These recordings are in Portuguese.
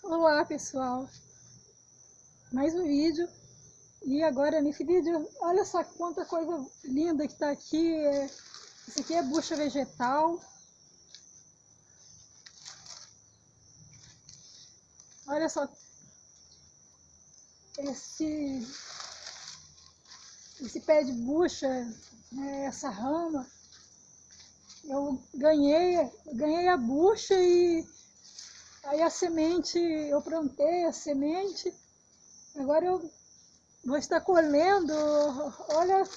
Olá pessoal, mais um vídeo. E agora nesse vídeo, olha só quanta coisa linda que está aqui. Isso aqui é bucha vegetal. Olha só esse pé de bucha, né, essa rama. Eu ganhei a bucha e aí a semente, eu plantei a semente. Agora eu vou estar colhendo. Olha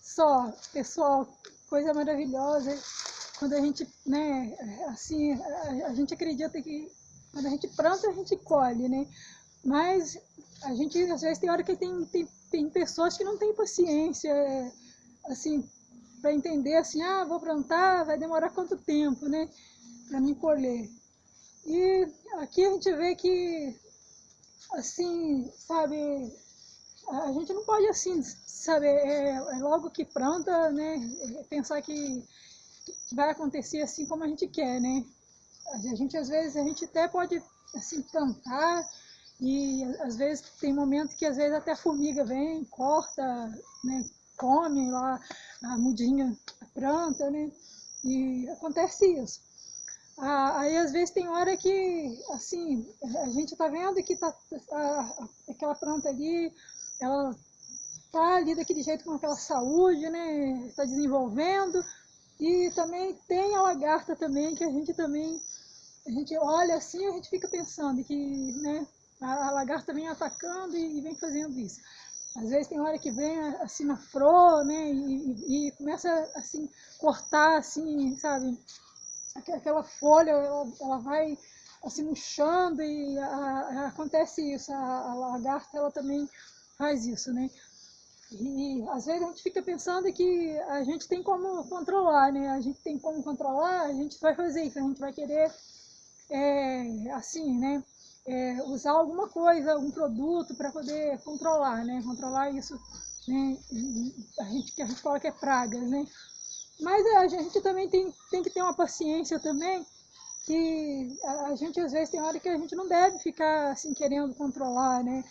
só, pessoal, coisa maravilhosa. Quando a gente, né, assim, a gente acredita que quando a gente planta, a gente colhe, né? Mas a gente, às vezes, tem hora que tem pessoas que não têm paciência, assim, para entender, assim, vou plantar, vai demorar quanto tempo, né, para me colher. E aqui a gente vê que, assim, sabe, a gente não pode, assim, sabe, logo que planta, né, pensar que vai acontecer assim como a gente quer, né? A gente, às vezes, a gente até pode, assim, plantar e, às vezes, tem momentos que, às vezes, até a formiga vem, corta, né, come lá a mudinha, a planta, né? E acontece isso. Aí, às vezes, tem hora que, assim, a gente tá vendo que aquela planta ali, ela tá ali daquele jeito com aquela saúde, né? Está desenvolvendo. E também tem a lagarta também, que a gente olha assim, a gente fica pensando que, né, a lagarta vem atacando e vem fazendo isso. Às vezes tem hora que vem assim na flor, né, e começa assim cortar assim, sabe, aquela folha, ela vai assim murchando e acontece isso. A lagarta ela também faz isso, né? E às vezes a gente fica pensando que a gente tem como controlar, né? A gente tem como controlar, a gente vai fazer isso, a gente vai querer, assim, né? Usar alguma coisa, algum produto para poder controlar, né? Controlar isso, né? Que a gente fala que é pragas, né? Mas a gente também tem que ter uma paciência também, que a gente às vezes tem hora que a gente não deve ficar assim querendo controlar, né?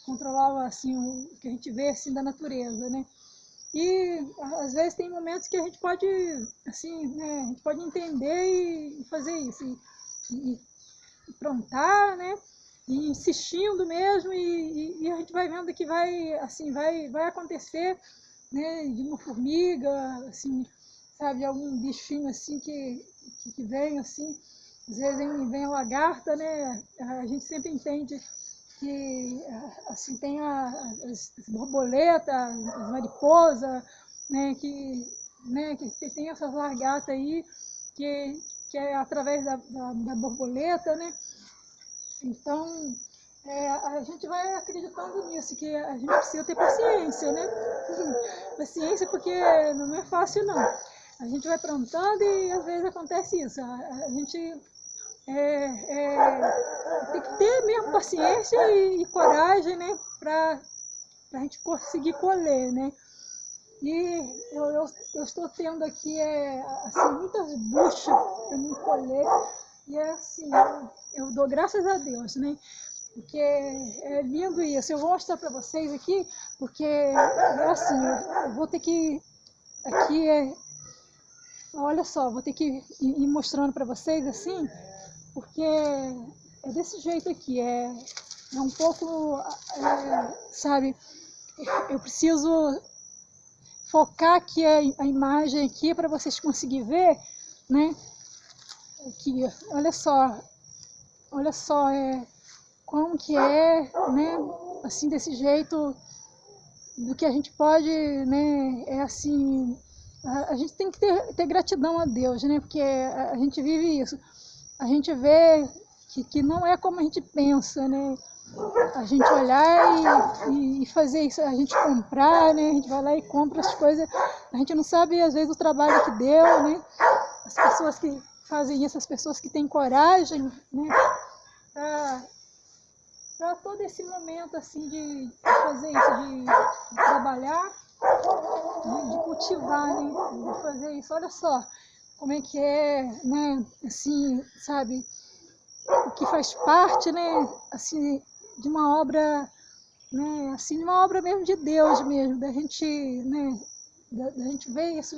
Controlar assim o que a gente vê assim da natureza, né? E às vezes tem momentos que a gente pode assim, né? A gente pode entender e fazer isso e plantar, né? E insistindo mesmo e a gente vai vendo que vai assim vai acontecer, né? De uma formiga, assim, sabe, algum bichinho assim que vem assim. Às vezes vem a lagarta, né? A gente sempre entende que assim tem as borboletas, as mariposas, né, que tem essas lagartas aí, que é através da borboleta, né? Então, a gente vai acreditando nisso, que a gente precisa ter paciência, né? Paciência porque não é fácil não. A gente vai plantando e às vezes acontece isso. A gente tem que ter mesmo paciência e coragem, né, para a gente conseguir colher, né. E eu estou tendo aqui assim, muitas buchas para me colher e assim, eu dou graças a Deus, né, porque é lindo isso. Eu vou mostrar para vocês aqui, porque assim, eu vou ter que, aqui olha só, vou ter que ir mostrando para vocês assim, porque é desse jeito aqui, é um pouco, sabe, eu preciso focar aqui a imagem aqui para vocês conseguirem ver, né, aqui, olha só, como que né, assim, desse jeito, do que a gente pode, né, assim, a gente tem que ter gratidão a Deus, né, porque a gente vive isso, a gente vê que não é como a gente pensa, né? A gente olhar e fazer isso, a gente comprar, né? A gente vai lá e compra as coisas, a gente não sabe às vezes o trabalho que deu, né? As pessoas que fazem isso, as pessoas que têm coragem, né? Para todo esse momento assim de fazer isso, de trabalhar, de cultivar, né? De fazer isso. Olha só como é que né? Assim, sabe? que faz parte, né, assim, de uma obra, né, assim, uma obra mesmo de Deus mesmo, da gente, né, da gente ver isso,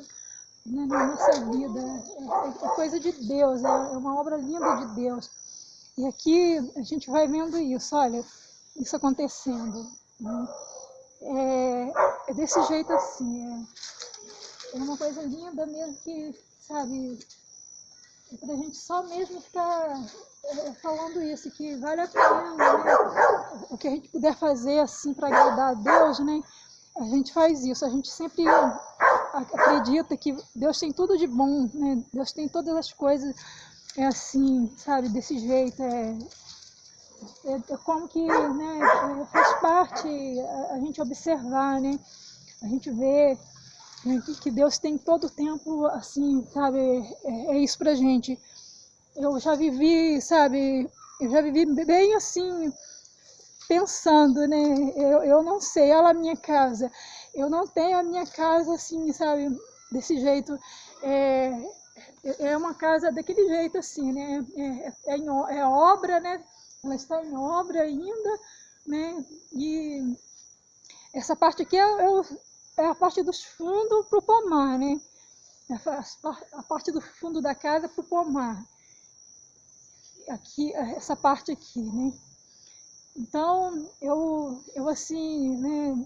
né, na nossa vida. É coisa de Deus, é uma obra linda de Deus. E aqui a gente vai vendo isso, olha, isso acontecendo, né? É desse jeito assim, é uma coisa linda mesmo que, sabe, é pra gente só mesmo ficar falando isso, que vale a pena, né? O que a gente puder fazer assim para agradar a Deus, né? A gente faz isso, a gente sempre acredita que Deus tem tudo de bom, né? Deus tem todas as coisas, assim, sabe, desse jeito, como que, né, faz parte a gente observar, né? A gente vê, né, que Deus tem todo o tempo, assim, sabe, é isso pra gente. Eu já vivi, sabe, bem assim, pensando, né, eu não sei, olha a minha casa, eu não tenho a minha casa assim, sabe, desse jeito, é uma casa daquele jeito assim, né, é obra, né, ela está em obra ainda, né, e essa parte aqui é a parte dos fundos para o pomar, né, a parte do fundo da casa para o pomar, aqui, essa parte aqui, né. Então, eu assim, né,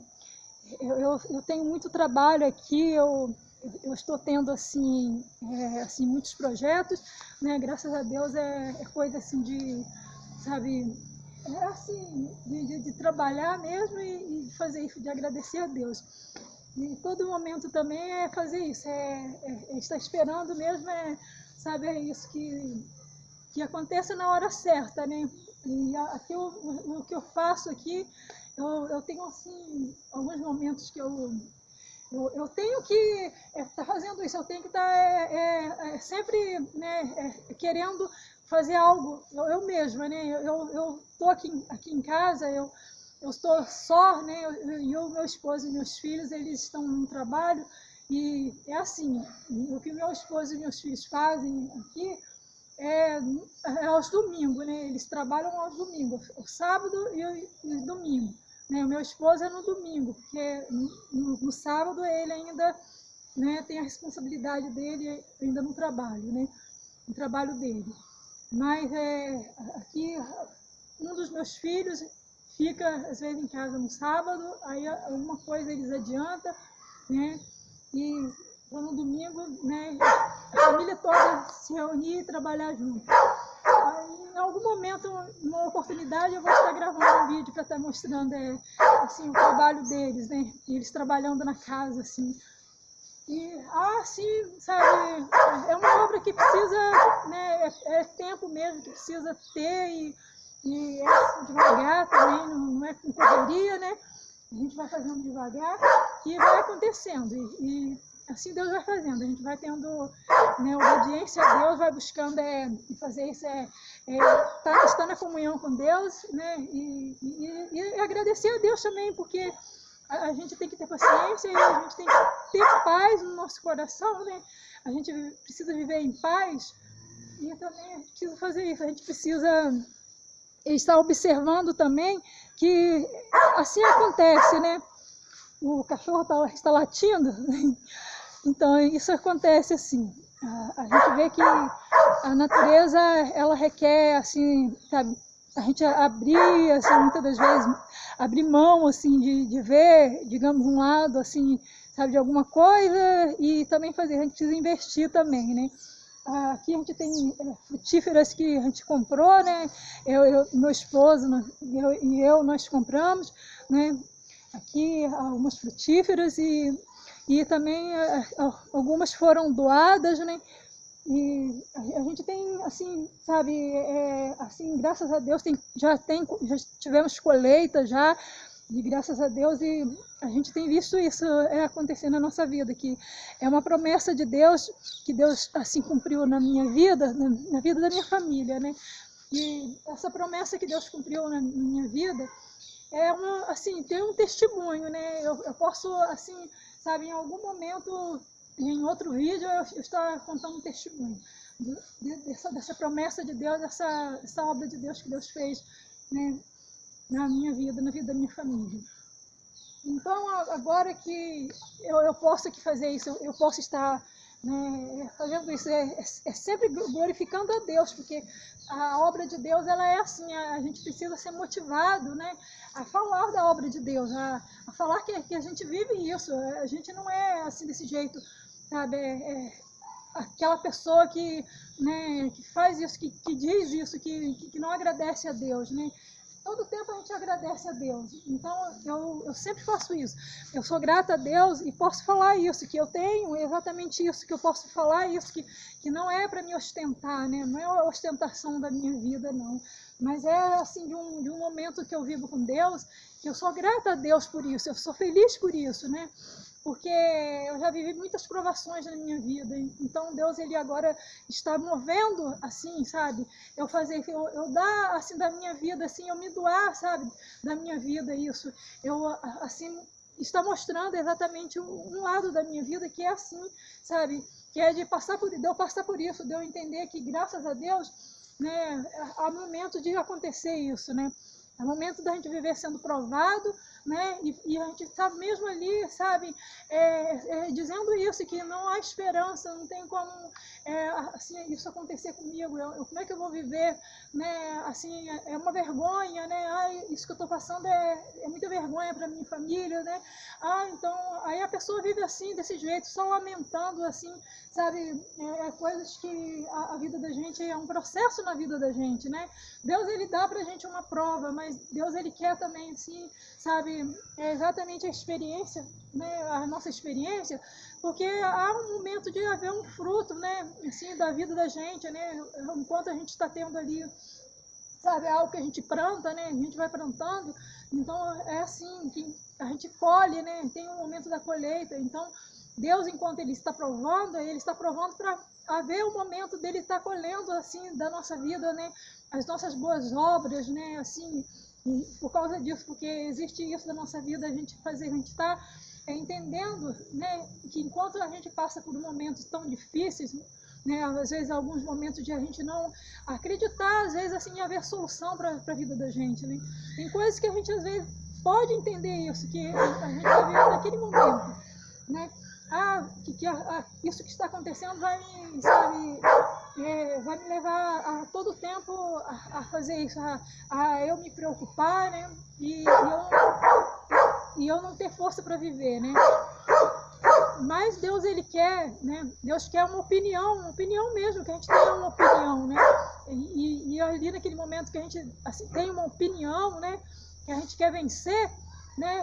eu tenho muito trabalho aqui, eu estou tendo, assim, assim, muitos projetos, né, graças a Deus é coisa, assim, de, sabe, assim, de trabalhar mesmo e de fazer isso, de agradecer a Deus. E todo momento também é fazer isso, estar esperando mesmo, sabe, é isso que aconteça na hora certa, né? E aqui o que eu faço aqui, eu tenho assim alguns momentos que eu tenho que estar fazendo isso, eu tenho que estar sempre, né, querendo fazer algo eu mesma, né? Eu estou aqui em casa, eu estou só, né? Eu, meu esposo e meus filhos, eles estão no trabalho e é assim, o que meu esposo e meus filhos fazem aqui aos domingos, né? Eles trabalham aos domingos, o sábado e o domingo. Né? O meu esposo é no domingo, porque no sábado ele ainda, né, tem a responsabilidade dele ainda no trabalho, né? No trabalho dele. Mas aqui um dos meus filhos fica às vezes em casa no sábado, aí alguma coisa eles adiantam, né? E no domingo, né, a família toda se reunir e trabalhar junto. Aí, em algum momento, uma oportunidade, eu vou estar gravando um vídeo para estar mostrando assim, o trabalho deles, né? Eles trabalhando na casa, assim. E, assim, sabe, é uma obra que precisa, né, é tempo mesmo que precisa ter e é devagar também, não é com correria, né? A gente vai fazendo devagar e vai acontecendo. E assim Deus vai fazendo. A gente vai tendo, né, obediência a Deus, vai buscando fazer isso, estar na comunhão com Deus, né? E agradecer a Deus também, porque a gente tem que ter paciência e a gente tem que ter paz no nosso coração, né? A gente precisa viver em paz e também a gente precisa fazer isso. A gente precisa estar observando também que assim acontece, né? O cachorro está latindo, então isso acontece assim. A gente vê que a natureza, ela requer, assim, sabe, a gente abrir, assim, muitas das vezes, abrir mão, assim, de ver, digamos, um lado, assim, sabe, de alguma coisa e também fazer, a gente precisa investir também, né? Aqui a gente tem frutíferas que a gente comprou, né? Meu esposo nós compramos, né? Aqui algumas frutíferas e também algumas foram doadas, né? E a gente tem, assim, sabe, assim, graças a Deus, já tivemos colheita já, e graças a Deus, e a gente tem visto isso acontecer na nossa vida, que é uma promessa de Deus, que Deus, assim, cumpriu na minha vida, na vida da minha família, né? E essa promessa que Deus cumpriu na minha vida assim, tem um testemunho, né? Eu posso, assim, sabe, em algum momento, em outro vídeo, eu estar contando um testemunho. dessa promessa de Deus, dessa obra de Deus que Deus fez, né, na minha vida, na vida da minha família. Então, agora que eu posso aqui fazer isso, eu posso estar, né, fazendo isso, é sempre glorificando a Deus, porque a obra de Deus, ela é assim, a gente precisa ser motivado, né, a falar da obra de Deus, a falar que a gente vive isso, a gente não é assim desse jeito, sabe, aquela pessoa que, né, que faz isso, que diz isso, que não agradece a Deus, né. Todo tempo a gente agradece a Deus. Então, eu sempre faço isso. Eu sou grata a Deus e posso falar isso, que eu tenho exatamente isso, que eu posso falar isso, que não é para me ostentar, né? Não é a ostentação da minha vida, não. Mas é assim, de um momento que eu vivo com Deus, que eu sou grata a Deus por isso, eu sou feliz por isso, né? Porque eu já vivi muitas provações na minha vida, então Deus, ele agora está movendo, assim, sabe, eu dar, assim, da minha vida, assim, eu me doar, sabe, da minha vida, isso, eu, assim, está mostrando exatamente um lado da minha vida que é assim, sabe, que é de eu passar por isso, de eu entender que, graças a Deus, né, há momento de acontecer isso, né, é o momento da gente viver sendo provado, né? E a gente está mesmo ali, sabe, dizendo isso, que não há esperança, não tem como assim, isso acontecer comigo, como é que eu vou viver, né? Assim, é uma vergonha, né? Ai, isso que eu estou passando é muita vergonha para minha família, né? Então, aí a pessoa vive assim, desse jeito, só lamentando, assim, sabe, coisas que a vida da gente é um processo na vida da gente, né? Deus, ele dá para a gente uma prova, mas Deus, ele quer também, assim, sabe, exatamente a experiência, né, a nossa experiência, porque há um momento de haver um fruto, né, assim, da vida da gente, né, enquanto a gente está tendo ali, sabe, algo que a gente planta, né, a gente vai plantando, então é assim, que a gente colhe, né, tem um momento da colheita, então Deus, enquanto ele está provando para haver o momento dele estar colhendo, assim, da nossa vida, né, as nossas boas obras, né, assim, e por causa disso, porque existe isso da nossa vida, a gente está entendendo, né, que enquanto a gente passa por momentos tão difíceis, né, às vezes alguns momentos de a gente não acreditar, às vezes assim, haver solução para a vida da gente, né, tem coisas que a gente às vezes pode entender isso, que a gente vai viver naquele momento, né, isso que está acontecendo vai me, sabe, vai me levar a todo tempo a fazer isso, a eu me preocupar, né? E eu não ter força para viver, né? Mas Deus, ele quer, né? Deus quer uma opinião mesmo, que a gente tenha uma opinião, né? E ali naquele momento que a gente assim, tem uma opinião, né? Que a gente quer vencer, né?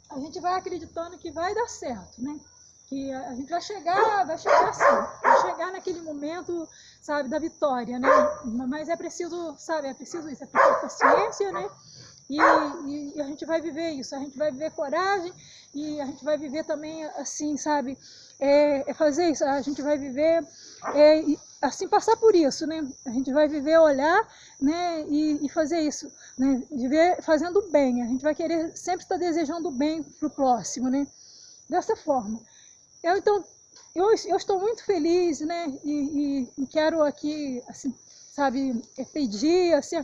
A gente vai acreditando que vai dar certo, né? Que a gente vai chegar assim, vai chegar naquele momento, sabe, da vitória, né? Mas é preciso, sabe, é preciso paciência, né? E a gente vai viver isso, a gente vai viver coragem e a gente vai viver também assim, sabe, fazer isso, a gente vai viver, assim, passar por isso, né? A gente vai viver, olhar, né, e fazer isso, né? Viver fazendo bem, a gente vai querer sempre estar desejando bem para o próximo, né? Dessa forma. Então, eu estou muito feliz, né, e quero aqui, assim, sabe, pedir, assim,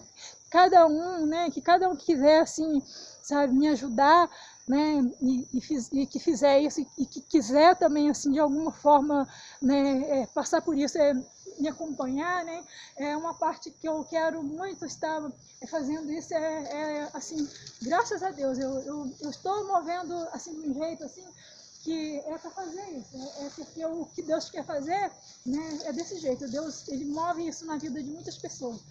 cada um, né, que cada um que quiser, assim, sabe, me ajudar, né, e que fizer isso, e que quiser também, assim, de alguma forma, né, passar por isso, me acompanhar, né, é uma parte que eu quero muito estar fazendo isso, assim, graças a Deus, eu estou movendo, assim, de um jeito, assim, que é para fazer isso, porque o que Deus quer fazer, né, é desse jeito. Deus, ele move isso na vida de muitas pessoas.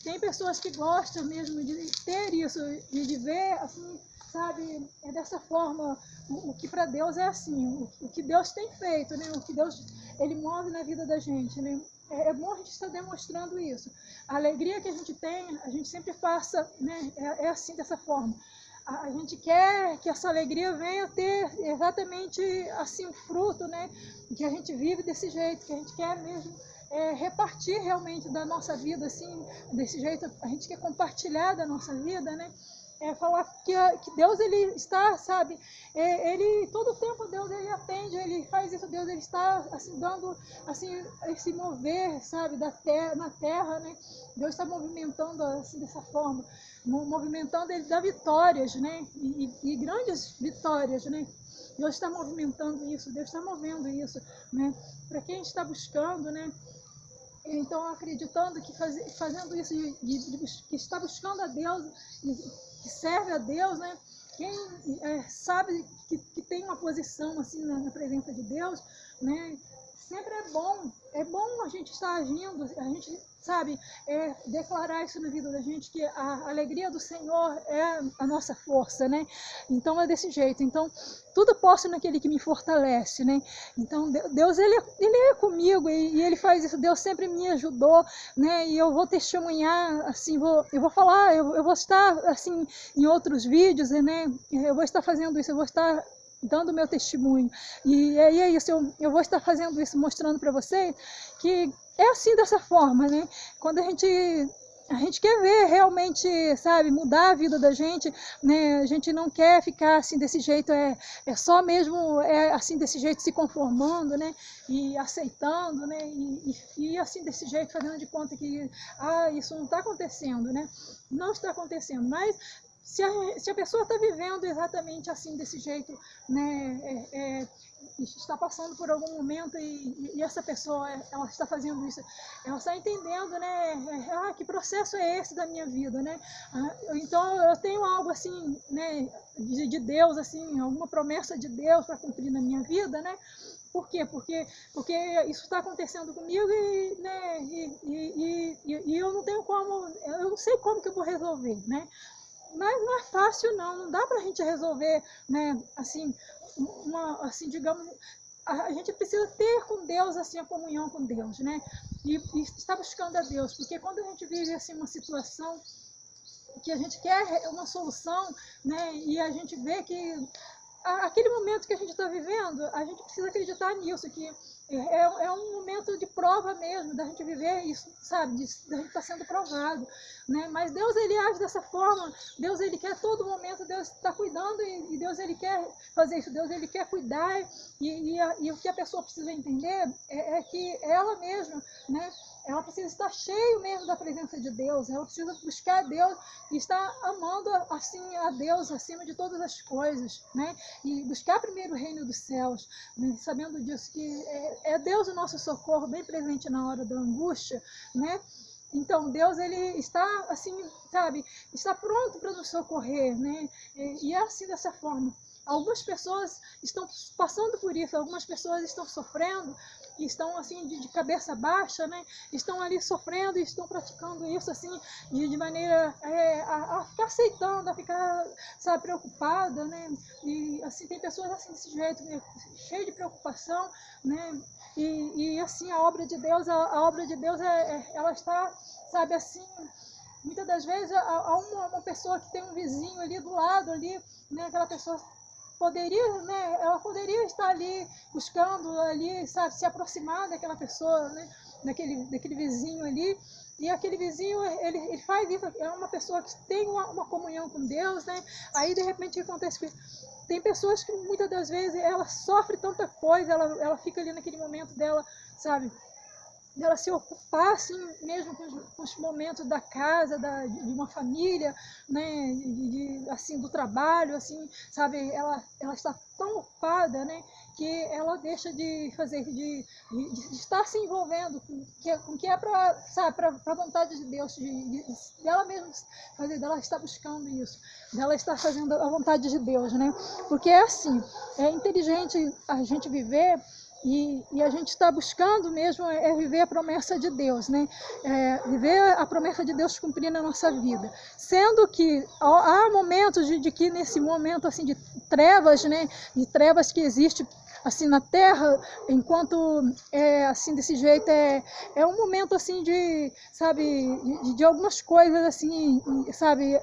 Tem pessoas que gostam mesmo de ter isso e de ver, assim, sabe, dessa forma, o que para Deus é assim, o que Deus tem feito, né, o que Deus, ele move na vida da gente, né. É bom a gente estar demonstrando isso. A alegria que a gente tem, a gente sempre passa, né, assim, dessa forma. A gente quer que essa alegria venha ter exatamente assim o fruto, né? Que a gente vive desse jeito, que a gente quer mesmo repartir realmente da nossa vida, assim, desse jeito, a gente quer compartilhar da nossa vida, né? falar que Deus, ele está, sabe, ele, todo o tempo Deus, ele atende, ele faz isso, Deus, ele está, assim, dando, assim, esse mover, sabe, na terra, né, Deus está movimentando, assim, dessa forma, movimentando, ele dá vitórias, né, e grandes vitórias, né, Deus está movimentando isso, Deus está movendo isso, né, para quem está buscando, né. Então, acreditando que fazendo isso, que está buscando a Deus, que serve a Deus, né? Quem sabe que tem uma posição assim na presença de Deus, né? Sempre é bom a gente estar agindo, a gente, sabe, declarar isso na vida da gente, que a alegria do Senhor é a nossa força, né? Então é desse jeito. Então, tudo posso naquele que me fortalece, né? Então, Deus, ele é comigo e ele faz isso. Deus sempre me ajudou, né? E eu vou testemunhar, assim, eu vou falar, eu vou estar, assim, em outros vídeos, né? Eu vou estar fazendo isso, eu vou estar dando meu testemunho. E aí é isso, eu vou estar fazendo isso, mostrando para vocês que é assim, dessa forma, né? Quando a gente quer ver realmente, sabe, mudar a vida da gente, né? A gente não quer ficar assim desse jeito, é só mesmo assim desse jeito, se conformando, né? E aceitando, né? E assim desse jeito, fazendo de conta que isso não está acontecendo, né? Não está acontecendo, mas se a pessoa está vivendo exatamente assim, desse jeito, né, está passando por algum momento e essa pessoa, ela está fazendo isso, ela está entendendo, né, que processo é esse da minha vida, né? Então eu tenho algo assim, né, de Deus, assim, alguma promessa de Deus para cumprir na minha vida, né? Por quê? Porque isso está acontecendo comigo e eu não tenho como, eu não sei como que eu vou resolver, né? Mas não é fácil, não dá para a gente resolver, né, assim, assim, digamos, a gente precisa ter com Deus, assim, a comunhão com Deus, né, e estar buscando a Deus, porque quando a gente vive, assim, uma situação que a gente quer uma solução, né, e a gente vê que aquele momento que a gente está vivendo, a gente precisa acreditar nisso, que é um momento de prova mesmo, da gente viver isso, sabe, da gente estar sendo provado, né? Mas Deus, ele age dessa forma, Deus, ele quer todo momento, Deus está cuidando e Deus, ele quer fazer isso, Deus, ele quer cuidar e o que a pessoa precisa entender é que ela mesma, né, ela precisa estar cheia mesmo da presença de Deus, ela precisa buscar a Deus e estar amando assim a Deus acima de todas as coisas, né? E buscar primeiro o reino dos céus, né? Sabendo disso, que é Deus o nosso socorro, bem presente na hora da angústia, né? Então, Deus, ele está, assim, sabe, está pronto para nos socorrer, né? E é assim, dessa forma. Algumas pessoas estão passando por isso, algumas pessoas estão sofrendo, estão assim de cabeça baixa, né? Estão ali sofrendo e estão praticando isso assim de maneira a ficar aceitando, a ficar, sabe, preocupada, né? E assim tem pessoas assim desse jeito, cheio de preocupação, né? E assim a obra de Deus, ela está, sabe, assim. Muitas das vezes há uma pessoa que tem um vizinho ali do lado ali, né? Aquela pessoa poderia, né, ela poderia estar ali buscando ali, sabe, se aproximar daquela pessoa, né, daquele vizinho ali, e aquele vizinho, ele faz isso, é uma pessoa que tem uma comunhão com Deus, né, aí de repente acontece que tem pessoas que muitas das vezes ela sofre tanta coisa, ela fica ali naquele momento dela, sabe, dela se ocupar assim mesmo com os momentos da casa, de uma família, né, assim, do trabalho, assim, sabe, ela está tão ocupada, né, que ela deixa de fazer, de estar se envolvendo com o que é para, sabe, para a vontade de Deus, dela mesma fazer, dela estar buscando isso, dela estar fazendo a vontade de Deus, né, porque é assim, é inteligente a gente viver. E a gente está buscando mesmo viver a promessa de Deus, né? Viver a promessa de Deus cumprir na nossa vida. Sendo que há momentos de que nesse momento assim de trevas, né? De trevas que existe assim na terra, enquanto assim desse jeito é um momento assim de, sabe, de algumas coisas assim, sabe,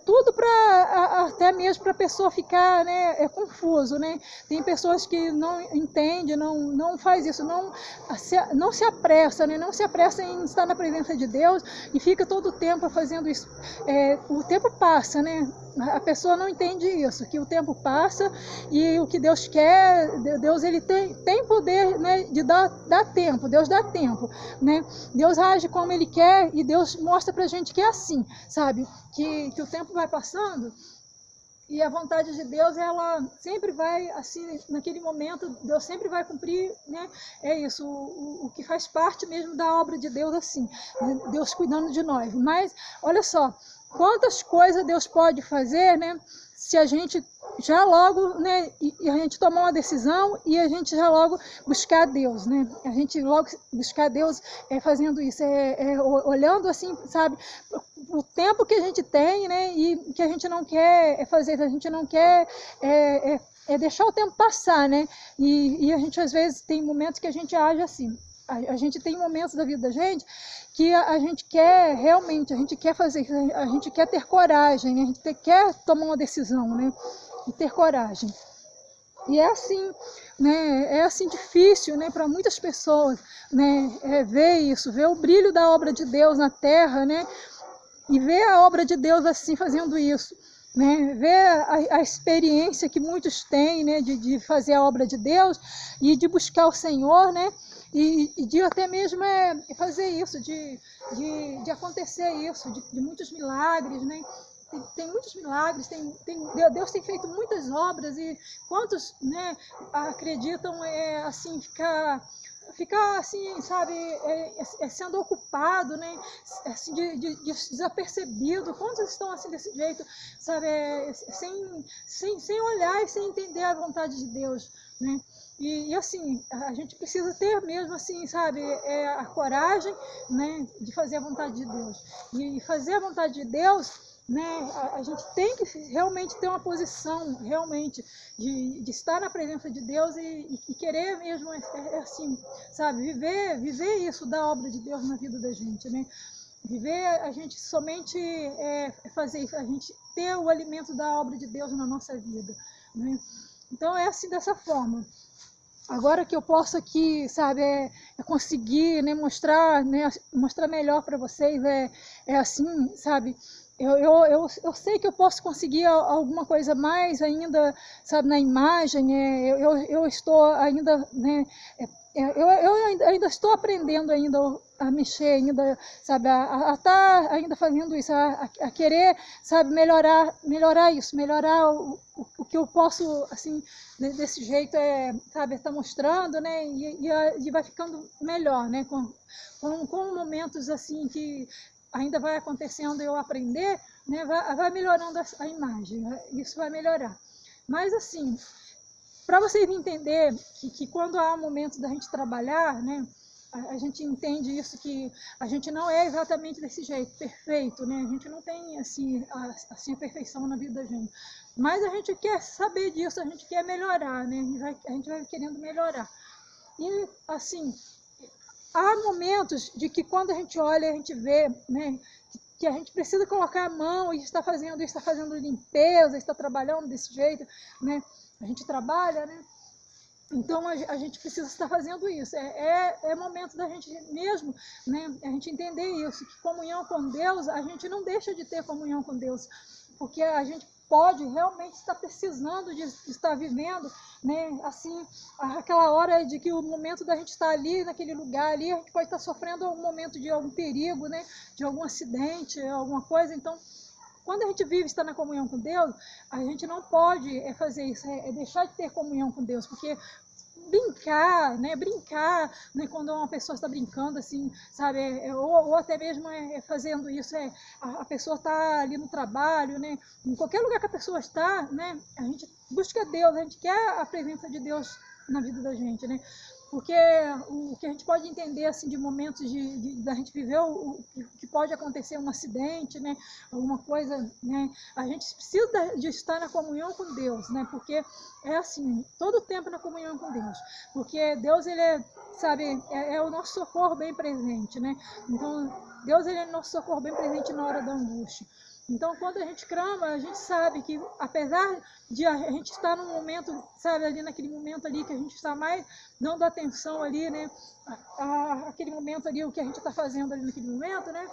tudo para até mesmo para a pessoa ficar, né, confuso, né? Tem pessoas que não entendem, não faz isso, não se apressa, né? Não se apressa em estar na presença de Deus e fica todo o tempo fazendo isso. O tempo passa, né? A pessoa não entende isso, que o tempo passa e o que Deus quer, Deus ele tem poder, né, de dar tempo, Deus dá tempo, né? Deus age como Ele quer e Deus mostra pra gente que é assim, sabe? Que o tempo vai passando e a vontade de Deus, ela sempre vai, assim, naquele momento, Deus sempre vai cumprir, né? É isso, o que faz parte mesmo da obra de Deus, assim, Deus cuidando de nós. Mas, olha só, quantas coisas Deus pode fazer, né? Se a gente já logo, né, e a gente tomar uma decisão e a gente já logo buscar Deus, né? A gente logo buscar Deus fazendo isso, olhando assim, sabe, o tempo que a gente tem, né, e que a gente não quer fazer, a gente não quer deixar o tempo passar, né? E a gente às vezes tem momentos que a gente age assim. A gente tem momentos da vida da gente que a gente quer realmente, a gente quer fazer, a gente quer ter coragem, a gente quer tomar uma decisão, né? E ter coragem. E é assim, né? É assim difícil, né? Para muitas pessoas, né? Ver isso, ver o brilho da obra de Deus na terra, né? E ver a obra de Deus assim fazendo isso. Né, ver a experiência que muitos têm, né, de fazer a obra de Deus e de buscar o Senhor, né, e de até mesmo fazer isso, de acontecer isso, de muitos milagres, né, tem muitos milagres, Deus tem feito muitas obras e quantos, né, acreditam assim ficar assim, sabe, sendo ocupado, né, assim, desapercebido. Quantos estão assim desse jeito, sabe, sem olhar e sem entender a vontade de Deus, né? E assim, a gente precisa ter mesmo assim, sabe, a coragem, né, de fazer a vontade de Deus. E fazer a vontade de Deus, né, a gente tem que realmente ter uma posição, realmente, de estar na presença de Deus e querer mesmo, assim, sabe, viver isso da obra de Deus na vida da gente, né? Viver a gente somente fazer isso, a gente ter o alimento da obra de Deus na nossa vida, né? Então é assim, dessa forma. Agora que eu posso aqui, sabe, conseguir, né, mostrar melhor para vocês, assim, sabe, eu sei que eu posso conseguir alguma coisa mais ainda, sabe, na imagem, eu estou ainda, né, eu ainda estou aprendendo ainda a mexer, ainda, sabe, a estar ainda fazendo isso, a querer, sabe, melhorar isso, melhorar o que eu posso, assim, desse jeito, sabe, estar mostrando, né, e vai ficando melhor, né, com momentos, assim, que ainda vai acontecendo eu aprender, né, vai melhorando a imagem, isso vai melhorar. Mas, assim, para vocês entenderem que quando há um momento da gente trabalhar, né, a gente entende isso, que a gente não é exatamente desse jeito, perfeito, né? A gente não tem assim a perfeição na vida da gente. Mas a gente quer saber disso, a gente quer melhorar, né? A gente vai querendo melhorar. E, assim, há momentos de que quando a gente olha, a gente vê, né, que a gente precisa colocar a mão e está fazendo limpeza, está trabalhando desse jeito, né? A gente trabalha, né? Então a gente precisa estar fazendo isso. É momento da gente mesmo, né, a gente entender isso, que comunhão com Deus, a gente não deixa de ter comunhão com Deus, porque a gente pode realmente estar precisando de estar vivendo, né, assim, aquela hora de que o momento da gente estar ali, naquele lugar ali, a gente pode estar sofrendo um momento de algum perigo, né, de algum acidente, alguma coisa. Então, quando a gente vive, está na comunhão com Deus, a gente não pode fazer isso, deixar de ter comunhão com Deus, porque brincar, né, quando uma pessoa está brincando, assim, sabe, ou até mesmo fazendo isso, a pessoa está ali no trabalho, né, em qualquer lugar que a pessoa está, né, a gente busca Deus, a gente quer a presença de Deus na vida da gente, né. porque o que a gente pode entender assim de momentos da gente viver o que pode acontecer, um acidente, né, alguma coisa, né, a gente precisa de estar na comunhão com Deus, né, porque é assim, todo o tempo na comunhão com Deus, porque Deus, ele é, sabe, é o nosso socorro bem presente, né, então Deus, ele é o nosso socorro bem presente na hora da angústia. Então, quando a gente clama, a gente sabe que, apesar de a gente estar num momento, sabe, ali naquele momento ali que a gente está mais dando atenção ali, né, aquele momento ali, o que a gente está fazendo ali naquele momento, né,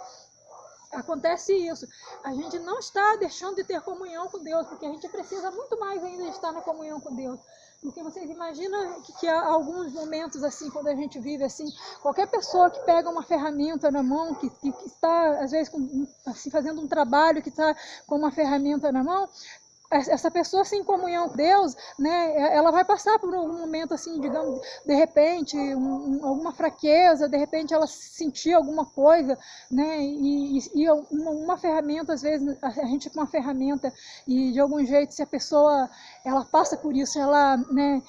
acontece isso. A gente não está deixando de ter comunhão com Deus, porque a gente precisa muito mais ainda de estar na comunhão com Deus. Porque vocês imaginam que há alguns momentos assim, quando a gente vive assim, qualquer pessoa que pega uma ferramenta na mão, que está às vezes assim, fazendo um trabalho, que está com uma ferramenta na mão, essa pessoa assim, em comunhão com Deus, né, ela vai passar por um momento assim, digamos, de repente, alguma fraqueza, de repente ela sentir alguma coisa, né, e uma ferramenta, às vezes, a gente com uma ferramenta, e de algum jeito, se a pessoa, ela passa por isso, ela, né,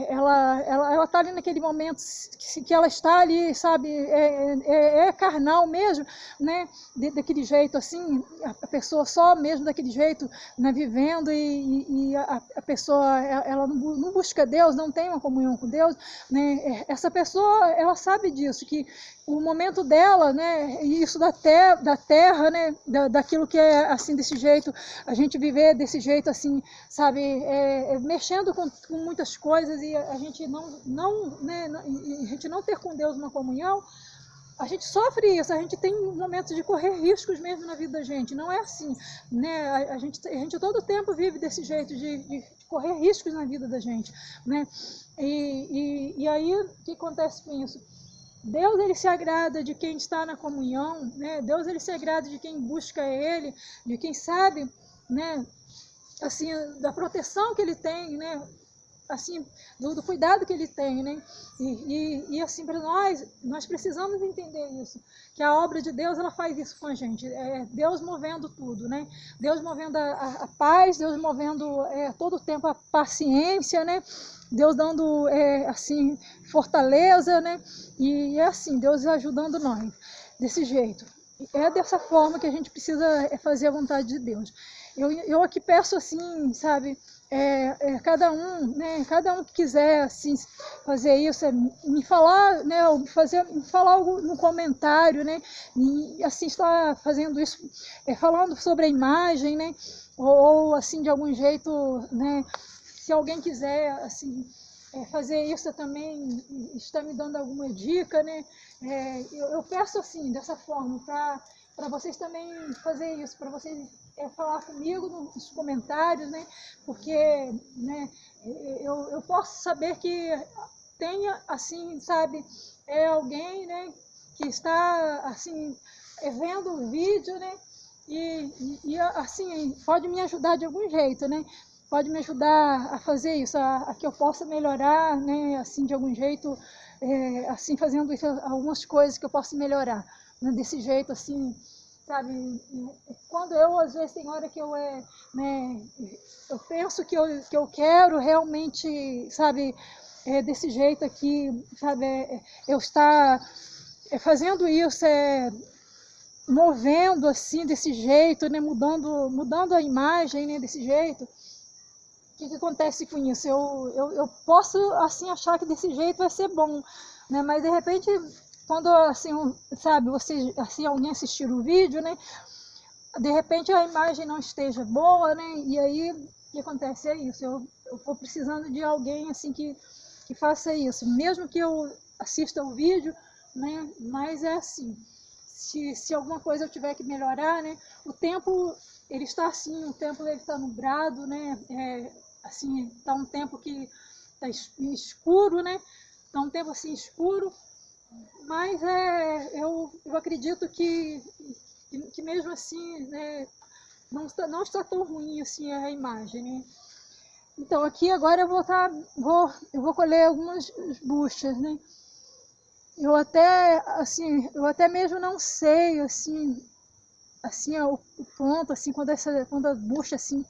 ela tá ali naquele momento que ela está ali, sabe, é carnal mesmo, né, daquele jeito assim, a pessoa só mesmo daquele jeito, né, vivendo, e a pessoa, ela não busca Deus, não tem uma comunhão com Deus, né? Essa pessoa, ela sabe disso, que o momento dela, né, isso da terra, né, daquilo que é assim, desse jeito, a gente viver desse jeito assim, sabe, mexendo com muitas coisas, e a gente né, a gente não ter com Deus uma comunhão, a gente sofre isso, a gente tem momentos de correr riscos mesmo na vida da gente, não é assim, né? A gente todo o tempo vive desse jeito, de correr riscos na vida da gente, né? E aí, o que acontece com isso? Deus, ele se agrada de quem está na comunhão, né? Deus, ele se agrada de quem busca Ele, de quem sabe, né? Assim, da proteção que Ele tem, né? Assim, do cuidado que ele tem, né? E assim, para nós precisamos entender isso, que a obra de Deus, ela faz isso com a gente, Deus movendo tudo, né? Deus movendo a paz, Deus movendo todo o tempo a paciência, né? Deus dando, assim, fortaleza, né? E é assim, Deus ajudando nós, desse jeito. É dessa forma que a gente precisa fazer a vontade de Deus. Eu aqui peço assim, sabe, cada um, né, cada um que quiser assim, fazer isso, me falar, né, me falar algo no comentário, né, e assim está fazendo isso, falando sobre a imagem, né, ou assim de algum jeito, né, se alguém quiser assim fazer isso também, está me dando alguma dica, né, eu peço assim, dessa forma, para vocês também fazer isso, para vocês falar comigo nos comentários, né? Porque, né, eu posso saber que tenha, assim, sabe, alguém, né, que está, assim, vendo o vídeo, né? E, assim, pode me ajudar de algum jeito, né? Pode me ajudar a fazer isso, a que eu possa melhorar, né? Assim, de algum jeito, assim, fazendo isso, algumas coisas que eu possa melhorar, né? Desse jeito, assim, sabe, quando eu, às vezes, tem hora que eu, né, eu penso que eu quero realmente, sabe, desse jeito aqui, sabe, eu estar fazendo isso, movendo assim, desse jeito, né, mudando a imagem, né, desse jeito. O que acontece com isso? Eu posso, assim, achar que desse jeito vai ser bom, né, mas, de repente, quando, assim, sabe, você, assim, alguém assistir o vídeo, né, de repente a imagem não esteja boa, né, e aí o que acontece é isso, eu vou precisando de alguém, assim, que faça isso, mesmo que eu assista o vídeo, né, mas é assim, se alguma coisa eu tiver que melhorar, né, o tempo, ele está assim, o tempo ele está nublado, né, assim, está um tempo que está escuro, né, está um tempo assim escuro, mas eu acredito que mesmo assim, né, não está tão ruim assim a imagem, né? Então aqui agora eu vou colher algumas buchas, né? Eu até mesmo não sei assim o ponto, assim, quando a bucha assim,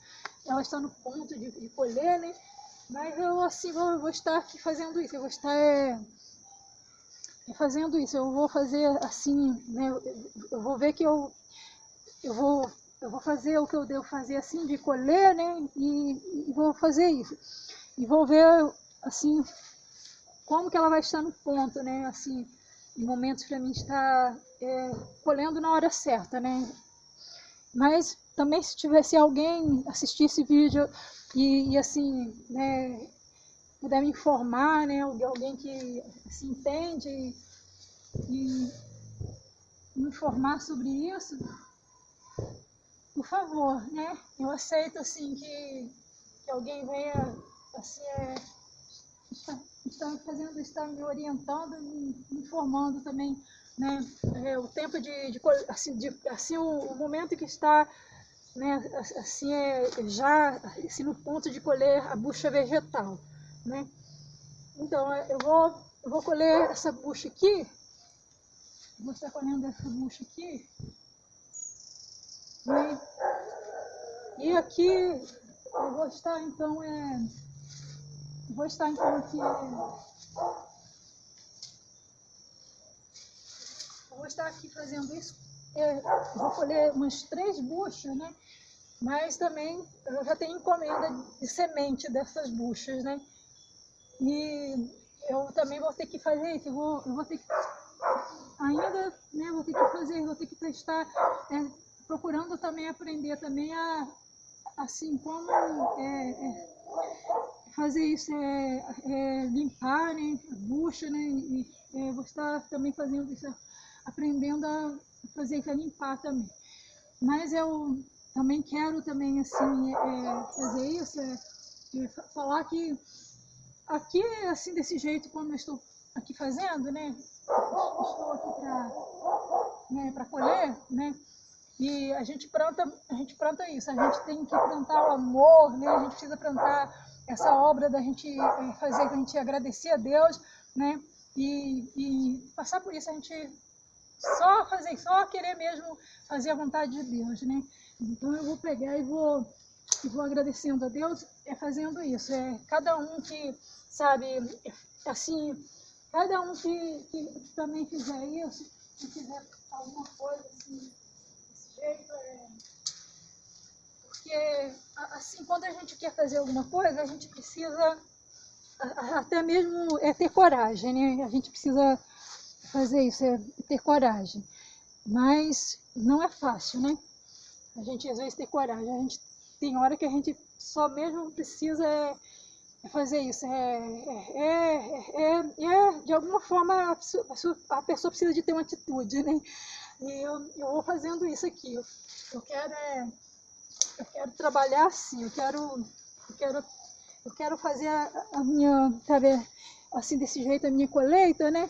ela está no ponto de colher, né? Mas eu assim vou estar aqui fazendo isso, eu vou estar fazendo isso. Eu vou fazer assim, né? Eu vou ver que eu vou fazer o que eu devo fazer assim, de colher, né? E vou fazer isso. E vou ver, assim, como que ela vai estar no ponto, né? Assim, em momentos para mim estar colhendo na hora certa, né? Mas também se tivesse alguém assistir esse vídeo e assim, né, puder me informar, né? Alguém que se entende e me informar sobre isso, por favor, né? Eu aceito assim que alguém venha assim, está me orientando, me informando também, né? O tempo assim, o momento que está, né? Assim já assim, no ponto de colher a bucha vegetal, né? Então eu vou colher essa bucha aqui, vou estar colhendo essa bucha aqui, né? E aqui eu vou estar então aqui eu vou estar aqui fazendo isso. Vou colher umas 3 buchas, né? Mas também eu já tenho encomenda de semente dessas buchas, né? E eu também vou ter que fazer isso. Eu vou ter que ainda, né? Vou ter que fazer, vou ter que estar procurando também aprender também assim como fazer isso, limpar, né, a bucha, né, e vou estar também fazendo isso, aprendendo a fazer isso, a limpar também. Mas eu também quero também assim fazer isso, falar que aqui assim desse jeito como eu estou aqui fazendo, né, estou aqui para colher, né. E a gente planta isso, a gente tem que plantar o amor, né? A gente precisa plantar essa obra da gente fazer, a gente agradecer a Deus, né? E passar por isso, a gente só querer mesmo fazer a vontade de Deus, né? Então eu vou pegar e vou agradecendo a Deus, fazendo isso. Cada um que, sabe, assim, cada um que também fizer isso, que fizer alguma coisa assim, porque assim, quando a gente quer fazer alguma coisa, a gente precisa até mesmo ter coragem, né? A gente precisa fazer isso, ter coragem. Mas não é fácil, né? A gente às vezes ter coragem. A gente tem hora que a gente só mesmo precisa fazer isso. De alguma forma a pessoa precisa de ter uma atitude, né? E eu vou fazendo isso aqui. Eu quero trabalhar assim, eu quero fazer a minha, sabe, assim, desse jeito, a minha colheita, né?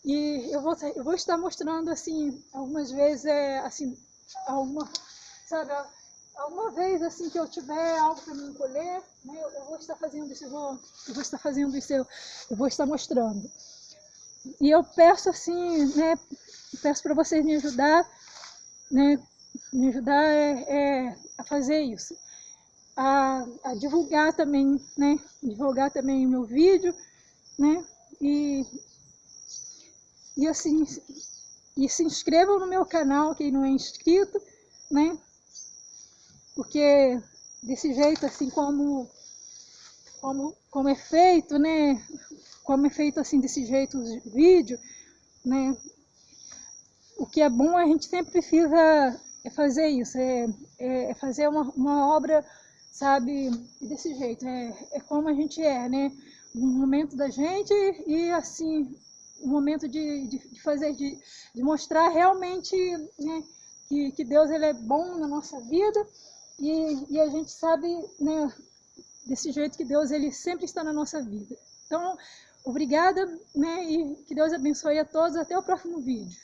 E eu vou estar mostrando, assim, algumas vezes, assim, alguma vez, assim, que eu tiver algo para me colher, né? Eu vou estar fazendo isso, eu vou estar fazendo isso, eu vou estar mostrando. E eu peço, assim, né, peço para vocês me ajudar, né? Me ajudar a fazer isso, a divulgar também, né? Divulgar também o meu vídeo, né? E assim, e se inscrevam no meu canal, quem não é inscrito, né? Porque desse jeito, assim, como é feito, né? Como é feito assim desse jeito os vídeos, né? O que é bom, a gente sempre precisa fazer isso, fazer uma obra, sabe, desse jeito, como a gente né? Um momento da gente e assim, um momento de fazer, de mostrar realmente, né, que Deus ele é bom na nossa vida e a gente sabe, né, desse jeito que Deus ele sempre está na nossa vida. Então, obrigada, né, e que Deus abençoe a todos, até o próximo vídeo.